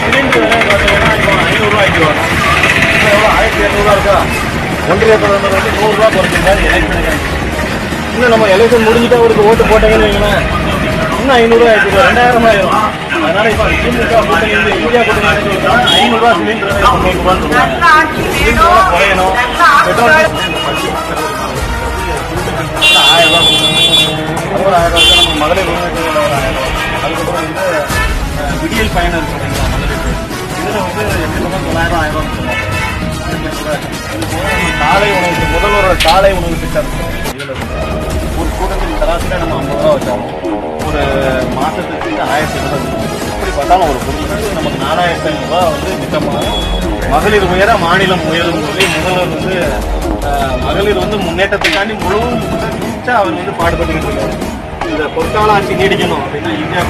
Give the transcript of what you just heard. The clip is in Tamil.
சிலிண்டர் பார்த்தீங்கன்னா இப்போ 500 ஆக்கிடுவாங்க. இப்போ எவ்வளோ 1200 இருக்கா? ஒன்றிய பிரதமர் வந்து 100 குறைச்சிருக்காரு எலெக்ஷனுக்கு. இன்னும் நம்ம எலெக்ஷன் முடிஞ்சுட்டு அவருக்கு ஓட்டு போட்டாங்கன்னு வைங்களேன், இன்னும் 500 ஆயிடுச்சு, 2000 ஆயிரும். அதனால இப்போ திமுக கூட்டணி வந்து இந்தியா கூட்டணி 500 சிலிண்டர் 90 சொல்லுவாங்க. சிலிண்டர் குறையணும். பெட்ரோல் 1000 ஒரு 1000 நம்ம மகளிர் உரிமைகள் ஒரு 1000. அதுக்கப்புறம் வந்து விடியல் பயணம் இருக்குங்களா மகளிருக்கு, இதில் வந்து 900 1000 சொல்லுவாங்க. காலை உணவுக்கு முதல்வரோட காலை உணவு திட்டம் இதில் ஒரு கூட்டத்துக்கு சராசரியாக நம்ம 50 ரூபா வச்சாலும் ஒரு மாதத்துக்கு 1000 இப்படி பார்த்தாலும் ஒரு பொருளுக்கு நமக்கு 4500 ரூபா வந்து மிச்சமாகும். மகளிர் உயர மாநிலம் உயரும் சொல்லி முதல்வர் வந்து மகளிர் வந்து முன்னேற்றத்துக்காண்டி முழுவதும் அவர் வந்து பாடுபட்டுக்கிட்டு இருக்காரு. இந்த பொற்கால ஆட்சி நீடிக்கணும் அப்படின்னா இந்தியா